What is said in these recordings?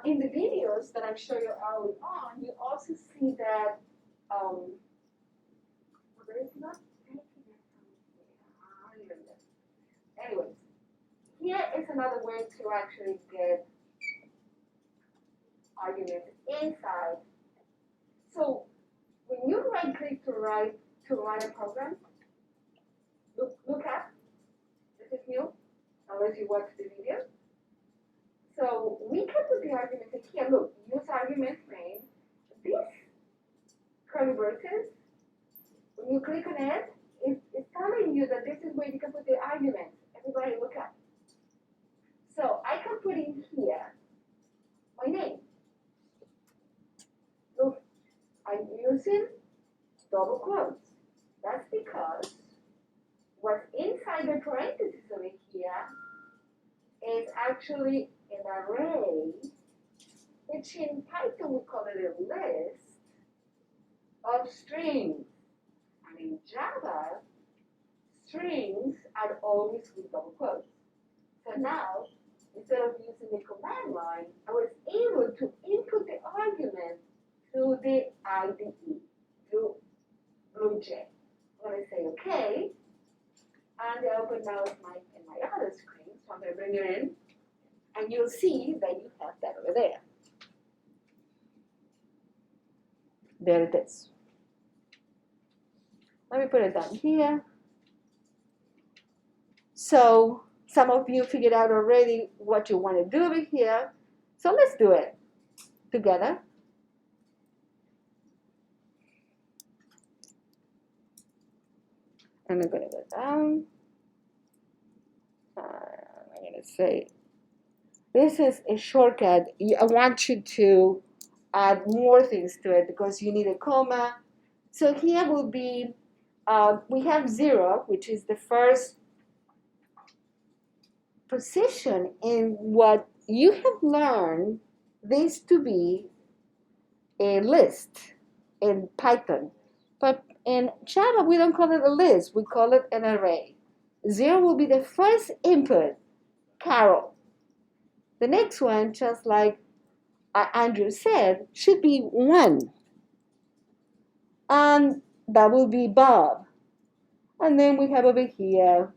In the videos that I show you early on, you also see that there is not taking it from here. Anyways, here is another way to actually get arguments inside. So when you right click to run a program, look up. This is new, unless you watch the video. So we can put the argument in here. Look, use argument frame. This curly braces, when you click on it, it's telling you that this is where you can put the arguments. Everybody look up. So I can put in here my name. Look, I'm using double quotes. That's because what's inside the parentheses over here is actually an array, which in Python we call it a list of strings. And in Java, strings are always with double quotes. So now, instead of using the command line, I was able to input the argument through the IDE, through BlueJ. I'm going to say OK, and I open now in my other screen, so I'm going to bring it in, and you'll see that you have that over there. There it is. Let me put it down here. So some of you figured out already what you want to do over here. So let's do it together. And I'm going to go down. I'm going to say, this is a shortcut. I want you to add more things to it because you need a comma. So here will be, we have 0, which is the first position in what you have learned this to be a list in Python. But in Java, we don't call it a list. We call it an array. 0 will be the first input, Carol. The next one, just like Andrew said, should be 1. And that will be Bob. And then we have over here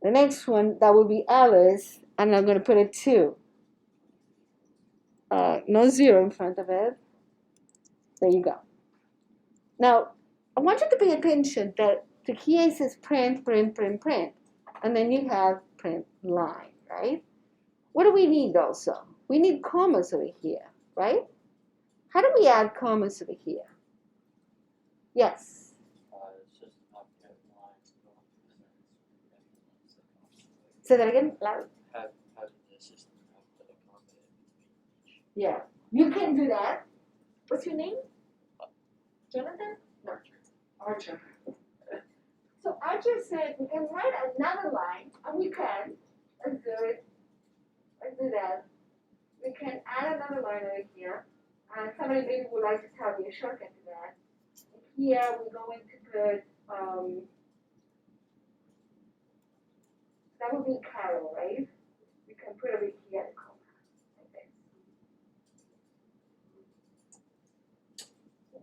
the next one, that will be Alice, and I'm going to put a 2. No 0 in front of it. There you go. Now, I want you to pay attention that the here says print, print, print, print. And then you have print line, right? What do we need also? We need commas over here, right? How do we add commas over here? Yes. It's just object lines. Say that again, loud. How did the system have to accommodate between each? Yeah, you can do that. What's your name? Jonathan? Archer. So Archer said we can write another line, and we can. Let's do it. Let's do that. We can add another line over here. And somebody maybe would like to tell me a shortcut to that. Here we're going to put, that would be Carol, right? We can put over here a comma, like this.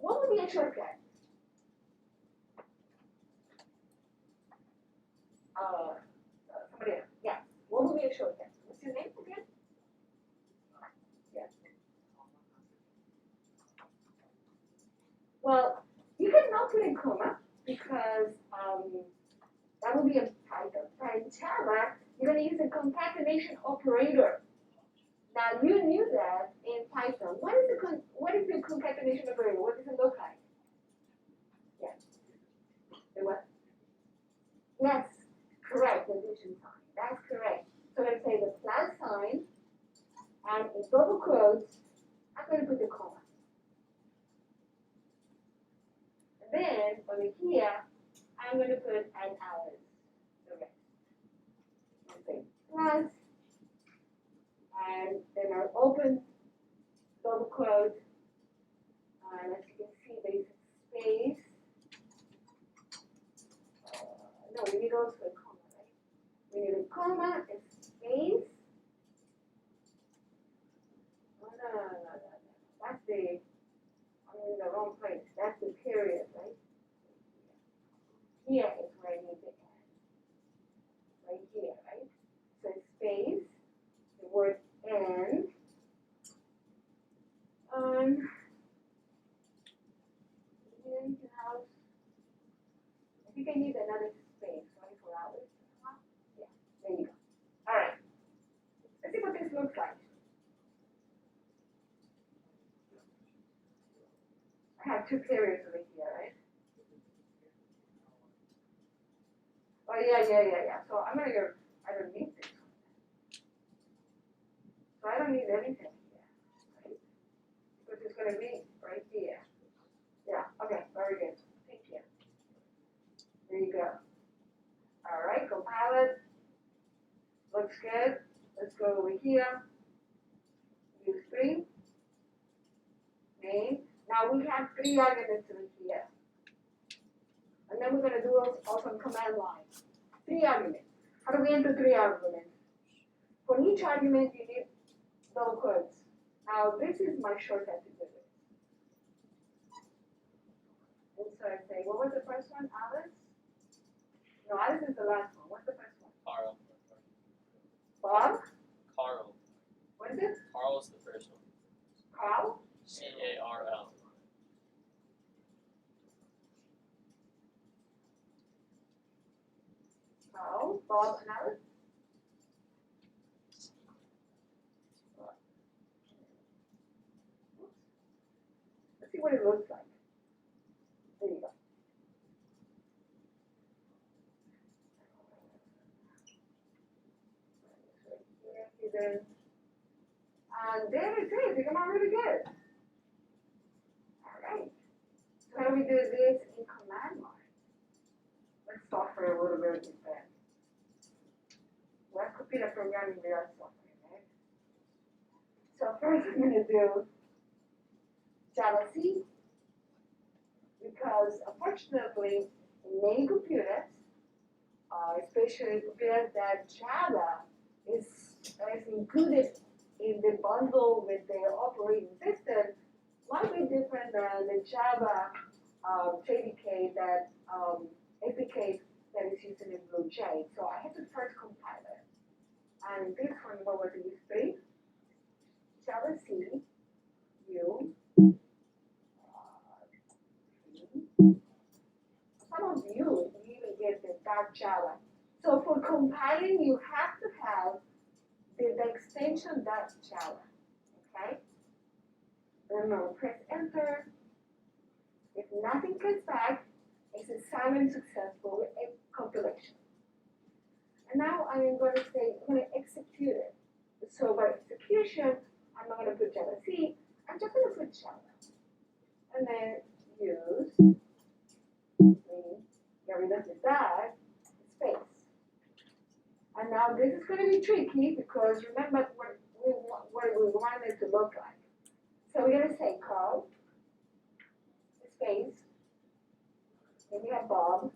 What would be a shortcut? Somebody else. Yeah. What would be a shortcut? What's your name again? Yeah. Well, you cannot put in comma because that would be a Python. But in Java, you're going to use a concatenation operator. Now you knew that in Python. What is the concatenation operator? What does it look like? Yes. The what? Yes. Correct. The addition sign. That's correct. So I'm going to say the plus sign, and in double quotes, I'm going to put the comma. And then over here, I'm going to put an Alice. The rest. And say plus, and then I'll open double quote, and as you can see, there is a space. No, we need also a comma, right? We need a comma, a space, No. That's the, I'm in the wrong place. That's the period, right? Here is where I need the end. Right here, right? So space, the word end, in house. I think I need another space, 24 hours. Yeah, there you go. All right. Let's see what this looks like. I have two periods over here, right? Oh, yeah. So I'm going to go, I don't need this one. So I don't need anything here, right? Because it's going to be right here. Yeah, okay, very good. Thank you. There you go. All right, compile it. Looks good. Let's go over here. UseThree. Main. Now we have 3 arguments over here. And then we're going to do also on command line. 3 arguments. How do we enter 3 arguments? For each argument, you need double quotes. Now, this is my shortcut to do this. And so I say, what was the first one, Alice? No, Alice is the last one. What's the first one? Carl. Bob? Carl. What is it? Carl's the first one. Carl? C-A-R-L. Carl, Bob, and Alice? Let's see what it looks like. There you go. And there it is. It came out really good. All right. So how do we do this in command line? Let's stop for a little bit instead. Let's computer programming without software, right? So first I'm going to do Java C, because unfortunately in many computers, especially computers that Java is included in the bundle with the operating system, might be different than the Java JDK that SDK that is used in BlueJ. So I had to first compile it. And this one, what was it, UseThree? Java C, U. Some of you even get the .java. So for compiling, you have to have the extension .java, okay? Then I'll press enter. If nothing comes back, it's a silent successful compilation. And now I'm going to say, I'm going to execute it. So by execution, I'm not going to put Java C, I'm just going to put Java. And then use, get rid of the dot, space. And now this is going to be tricky because remember what we want it to look like. So we're going to say call, space, then we have Bob.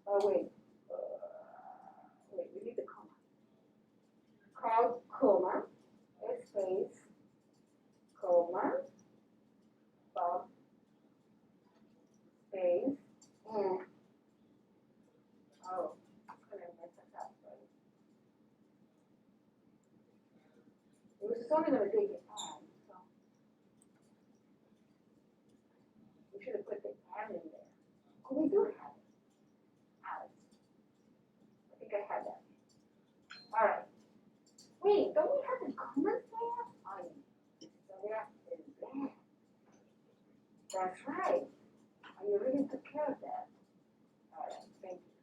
Oh, wait, we need the comma. Call, comma, space, comma, Bob, space, and, oh, it's going to mess us up, right? It was only going to take it and, so we should have put the and in there. Oh, we do have it. Alice. I think I had that. All right. Wait, don't we have the commas there? Oh, so there is that. That's right. And you really took care of that. All right, thank you.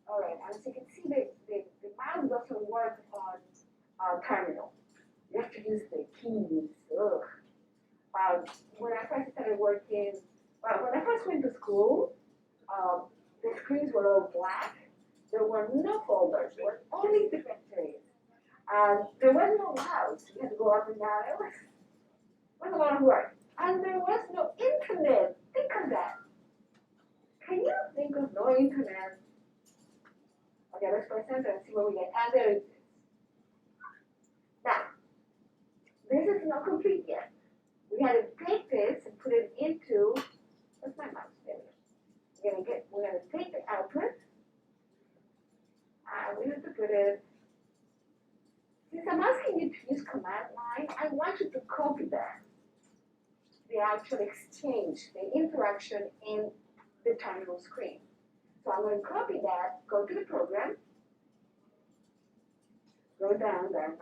All right, as you can see, the mouse doesn't work on terminal. You have to use the keys. Ugh. When I first started working, when I first went to school, the screens were all black. There were no folders. There were only directories. And there was no mouse. You had to go up and down. It was a lot of work. And there was no internet. Think of that. Can you think of no internet? Okay, let's press enter and see what we get. And there it is. Now, We had to take this and put it into, what's my mouse? There we go. We're gonna take the output, and we have to put it, since I'm asking you to use command line, I want you to copy that, the actual exchange, the interaction in the terminal screen. So I'm going to copy that, go to the program, go down. Then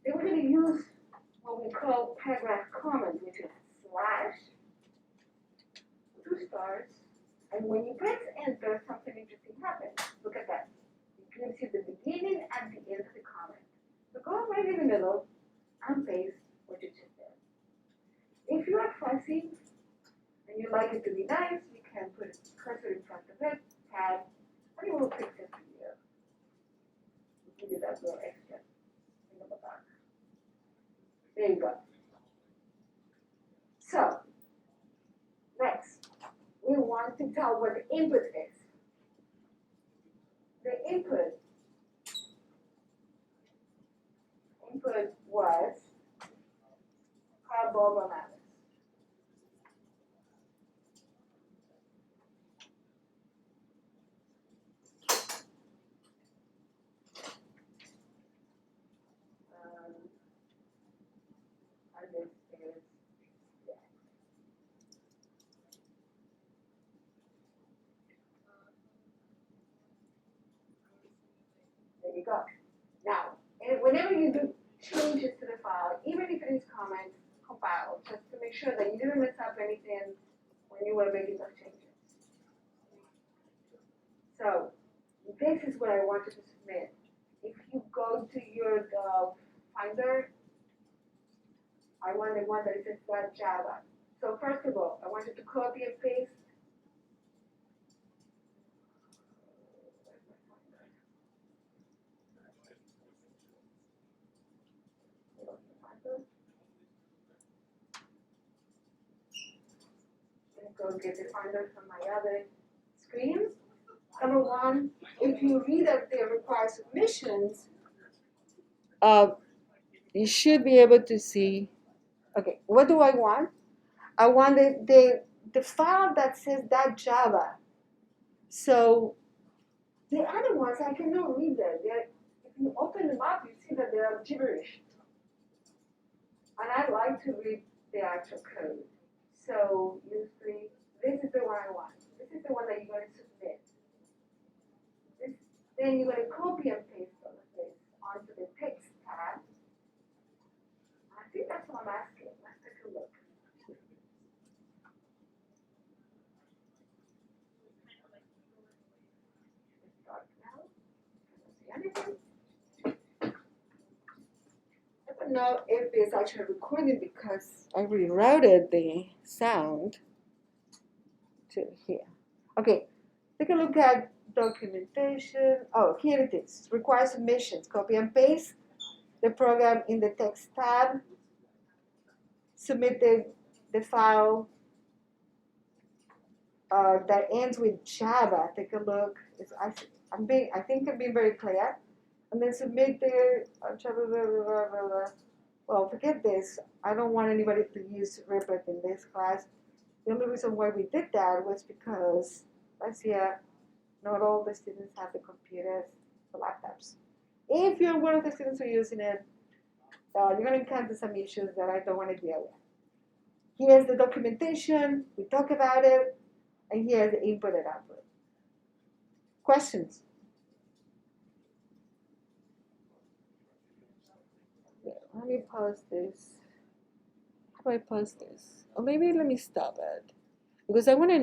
we're going to use what we call paragraph comment, which is slash, 2 stars, and when you press enter, something interesting happens. Look at that. It gives you the beginning and the end of the comment. So go right in the middle and paste what you just did. If you are fussy and you like it to be nice, you can put a cursor in front of it, tab, and it will fix it for you. We'll give you that little extra thing on the back. There you go. So, next, we want to tell what the input is. The input was carbohydrates. And this is that. There you go. Now, whenever you do changes to the file, even if it is comment compiled, just to make sure that you didn't mess up anything when you were making those changes. So, this is what I want you to submit. If you go to your Finder, I want the one that says .java. So first of all, I want you to copy and paste. Go get the Finder from my other screen. Number one, if you read up the required submissions, you should be able to see, okay, what do I want? I want the file that says .java. So the other ones, I cannot read them. If you open them up, you see that they are gibberish. And I like to read the actual code. So UseThree, this is the one I want. This is the one that you're going to submit. Then you're going to copy and paste all of this onto the text tab. I think that's what I'm asking. Let's take a look. It's dark now. I don't see anything. I don't know if it's actually recording because I rerouted the sound to here. Okay, take a look at documentation. Oh, here it is. Require submissions. Copy and paste the program in the text tab. Submit the file that ends with Java. Take a look. I think I'm being very clear. And then submit the Java. Well, forget this. I don't want anybody to use Ripit in this class. The only reason why we did that was because last year, not all the students have the computers, the laptops. If you're one of the students who are using it, you're going to encounter some issues that I don't want to deal with. Here's the documentation. We talk about it. And here's the input and output. Questions? Yeah, let me pause this. How do I pause this? Or maybe let me stop it. Because I want to